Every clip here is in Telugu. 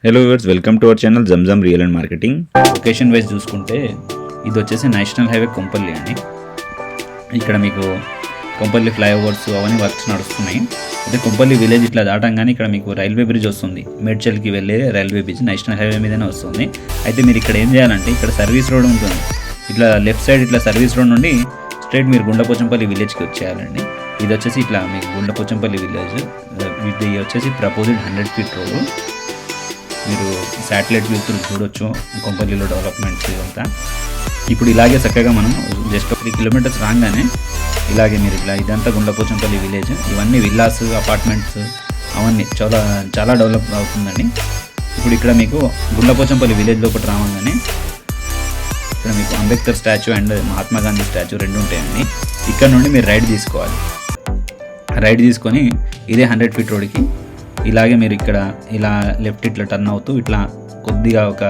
Hello viewers, welcome to our channel Zamzam real and marketing. Location wise చూసుకుంటే ఇది వచ్చేసి నేషనల్ హైవే కొంపల్లి అండి. ఇక్కడ మీకు కొంపల్లి ఫ్లైఓవర్స్ అవన్నీ వర్క్స్ నడుస్తున్నాయి. అయితే కొంపల్లి విలేజ్ ఇట్లా దాటంగానే ఇక్కడ మీకు రైల్వే బ్రిడ్జ్ వస్తుంది. మేడ్చల్కి వెళ్ళే రైల్వే బ్రిడ్జ్ నేషనల్ హైవే మీదనే వస్తుంది. అయితే మీరు ఇక్కడ ఏం చేయాలంటే ఇక్కడ సర్వీస్ రోడ్ ఉంటుంది. ఇట్లా లెఫ్ట్ సైడ్ ఇట్లా సర్వీస్ రోడ్ నుండి స్ట్రైట్ మీరు గుండపోచంపల్లి విలేజ్కి వచ్చేయాలండి. ఇది వచ్చేసి ఇట్లా మీకు గుండపోచంపల్లి విలేజ్. ఇది వచ్చేసి ప్రపోజ్డ్ 100 feet రోడ్. మీరు శాటిలైట్ వ్యూ చూడొచ్చు కొంపల్లిలో డెవలప్మెంట్స్ ఇదంతా. ఇప్పుడు ఇలాగే చక్కగా మనం జస్ట్ 3 kilometers రాగానే ఇలాగే మీరు ఇట్లా ఇదంతా గుండపోచంపల్లి విలేజ్. ఇవన్నీ విల్లాస్, అపార్ట్మెంట్స్ అవన్నీ చాలా డెవలప్ అవుతుందండి. ఇప్పుడు ఇక్కడ మీకు గుండపోచంపల్లి విలేజ్ లోపల రాగానే ఇక్కడ మీకు Ambedkar statue and Mahatma Gandhi statue రెండు ఉంటాయండి. ఇక్కడ నుండి మీరు రైట్ తీసుకోవాలి. రైట్ తీసుకొని ఇదే 100 feet రోడ్కి ఇలాగే మీరు ఇక్కడ ఇలా లెఫ్ట్ ఇట్లా టర్న్ అవుతూ ఇట్లా కొద్దిగా ఒక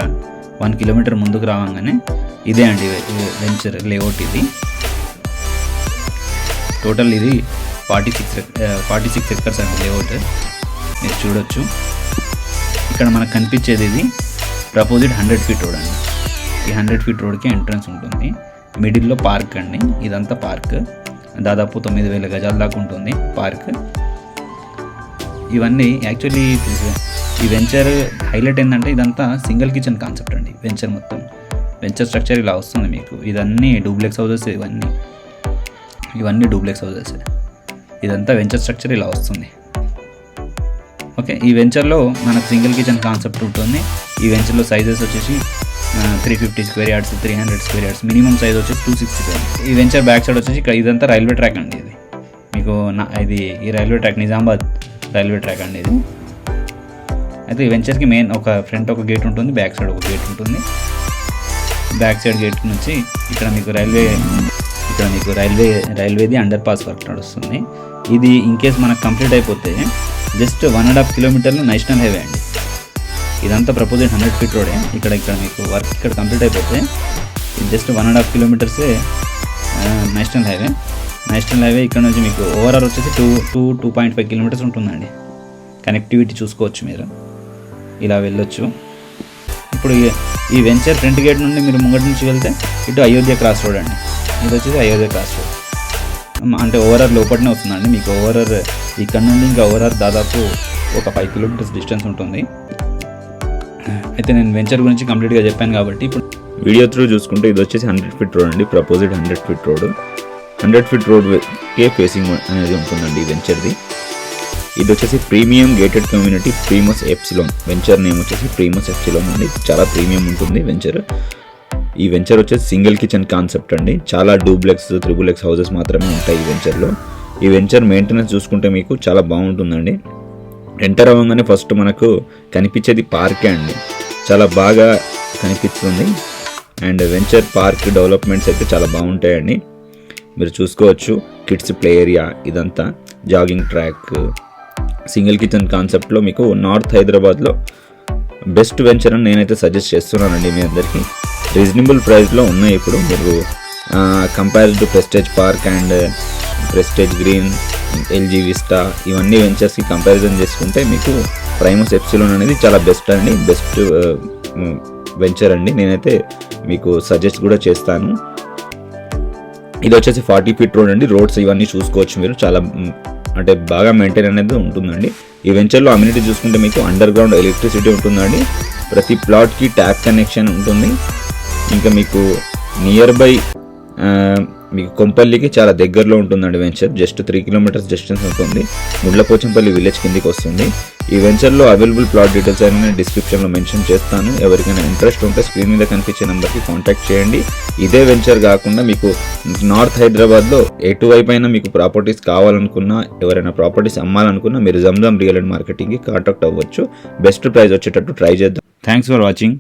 1 kilometer ముందుకు రాగానే ఇదే అండి వెంచర్ లేఅవుట్. ఇది టోటల్ ఇది 46 acres అండి లేఅవుట్. మీరు చూడొచ్చు ఇక్కడ మనకు కనిపించేది ఇది ప్రపోజ్డ్ 100 feet రోడ్ అండి. ఈ 100 feet రోడ్కి ఎంట్రన్స్ ఉంటుంది. మిడిల్లో పార్క్ అండి. ఇదంతా పార్క్, దాదాపు 9,000 గజాల దాకా ఉంటుంది పార్క్. ఇవన్నీ యాక్చువల్లీ ఈ వెంచర్ హైలైట్ ఏంటంటే ఇదంతా సింగిల్ కిచెన్ కాన్సెప్ట్ అండి. వెంచర్ స్ట్రక్చర్ ఇలా వస్తుంది మీకు. ఇదన్నీ డూప్లెక్స్ హౌసెస్, ఇవన్నీ డూప్లెక్స్ హౌసెస్. ఇదంతా వెంచర్ స్ట్రక్చర్ ఇలా వస్తుంది. ఓకే, ఈ వెంచర్లో మనకు సింగిల్ కిచెన్ కాన్సెప్ట్ ఉంటుంది. ఈ వెంచర్లో సైజెస్ వచ్చేసి 350 square yards, 300 square yards, minimum size వచ్చేసి 260. ఈ వెంచర్ బ్యాక్ సైడ్ వచ్చేసి ఇక్కడ ఇదంతా రైల్వే ట్రాక్ అండి. ఇది మీకు ఈ railway track Nizamabad railway track అండి ఇది. అయితే ఈ వెంచర్కి మెయిన్ ఒక ఫ్రంట్ ఒక గేట్ ఉంటుంది, బ్యాక్ సైడ్ ఒక గేట్ ఉంటుంది. బ్యాక్ సైడ్ గేట్ నుంచి ఇక్కడ మీకు రైల్వేది అండర్ పాస్ వర్క్ నడుస్తుంది. ఇది ఇన్ కేస్ మనకు కంప్లీట్ అయిపోతే జస్ట్ 1.5 kilometer నేషనల్ హైవే అండి. ఇదంతా ప్రపోజ్డ్ 100 feet రోడే. ఇక్కడ మీకు వర్క్ ఇక్కడ కంప్లీట్ అయిపోతే జస్ట్ 1.5 kilometers నేషనల్ హైవే. ఇక్కడ నుంచి మీకు ఓవరాల్ వచ్చేసి 2.5 kilometers ఉంటుందండి. కనెక్టివిటీ చూసుకోవచ్చు, మీరు ఇలా వెళ్ళొచ్చు. ఇప్పుడు ఈ వెంచర్ ఫ్రంట్ గేట్ నుండి మీరు ముంగటి నుంచి వెళ్తే ఇటు అయోధ్య క్రాస్ రోడ్ అండి. ఇది వచ్చేసి అయోధ్య క్రాస్ రోడ్ అంటే ఓవరాల్ లోపలనే వస్తుందండి. మీకు ఓవరాల్ ఇక్కడ నుండి ఇంకా ఓవరాల్ దాదాపు ఒక 5 kilometers డిస్టెన్స్ ఉంటుంది. అయితే నేను వెంచర్ గురించి కంప్లీట్గా చెప్పాను కాబట్టి ఇప్పుడు వీడియో త్రూ చూసుకుంటే ఇది వచ్చేసి 100 feet రోడ్ అండి. Proposed 100 feet road. 100 feet రోడ్కే ఫేసింగ్ అనేది ఉంటుందండి ఈ వెంచర్ది. ఇది వచ్చేసి premium gated community Premus Epsilon. Venture name వచ్చేసి ప్రీమస్ ఎప్సిలోన్ అండి. చాలా ప్రీమియం ఉంటుంది వెంచర్. ఈ వెంచర్ వచ్చేసి సింగిల్ కిచెన్ కాన్సెప్ట్ అండి. చాలా డూప్లెక్స్, త్రిబులెక్స్ హౌసెస్ మాత్రమే ఉంటాయి ఈ వెంచర్లో. ఈ వెంచర్ మెయింటెనెన్స్ చూసుకుంటే మీకు చాలా బాగుంటుందండి. ఎంటర్ అవ్వగానే ఫస్ట్ మనకు కనిపించేది పార్కే అండి. చాలా బాగా కనిపిస్తుంది. అండ్ వెంచర్ పార్క్ డెవలప్మెంట్స్ అయితే చాలా బాగుంటాయండి. మీరు చూసుకోవచ్చు కిడ్స్ ప్లే ఏరియా, ఇదంతా జాగింగ్ ట్రాక్. సింగిల్ కిచెన్ కాన్సెప్ట్లో మీకు నార్త్ హైదరాబాద్లో బెస్ట్ వెంచర్ అని నేనైతే సజెస్ట్ చేస్తున్నానండి మీ అందరికీ. రీజనబుల్ ప్రైస్లో ఉన్నాయి ఇప్పుడు. మీరు compared to prestige park and prestige green, LG vista, ఇవన్నీ వెంచర్స్కి కంపారిజన్ చేసుకుంటే మీకు ప్రైమస్ ఎప్సిలోన్ అనేది చాలా బెస్ట్ వెంచర్ అండి. నేనైతే మీకు సజెస్ట్ కూడా చేస్తాను. ఇది వచ్చేసి 40 feet రోడ్ అండి. రోడ్స్ ఇవన్నీ చూసుకోవచ్చు మీరు. చాలా అంటే బాగా మెయింటైన్ అనేది ఉంటుందండి. ఈ వెంచర్లో అమ్యూనిటీ చూసుకుంటే మీకు అండర్ గ్రౌండ్ ఎలక్ట్రిసిటీ ఉంటుందండి. ప్రతి ప్లాట్కి ట్యాప్ కనెక్షన్ ఉంటుంది. ఇంకా మీకు నియర్ బై మీకు కొంపల్లికి చాలా దగ్గరలో ఉంటుందండి వెంచర్. జస్ట్ 3 kilometers డిస్టెన్స్ ఉంటుంది. గుండ్లపోచంపల్లి విలేజ్ కిందికి వస్తుంది. ఈ వెంచర్లో అవైలబుల్ ప్లాట్ డీటెయిల్స్ అని నేను డిస్క్రిప్షన్లో మెన్షన్ చేస్తాను. ఎవరికైనా ఇంట్రెస్ట్ ఉంటే స్క్రీన్ మీద కనిపించే నెంబర్కి కాంటాక్ట్ చేయండి. ఇదే వెంచర్ కాకుండా మీకు నార్త్ హైదరాబాద్లో ఎటువైపు అయినా మీకు ప్రాపర్టీస్ కావాలనుకున్నా, ఎవరైనా ప్రాపర్టీస్ అమ్మాలనుకున్నా మీరు జమ్జమ్ రియల్ అండ్ మార్కెటింగ్కి కాంటాక్ట్ అవ్వచ్చు. బెస్ట్ ప్రైస్ వచ్చేటట్టు ట్రై చేద్దాం. Thanks for watching.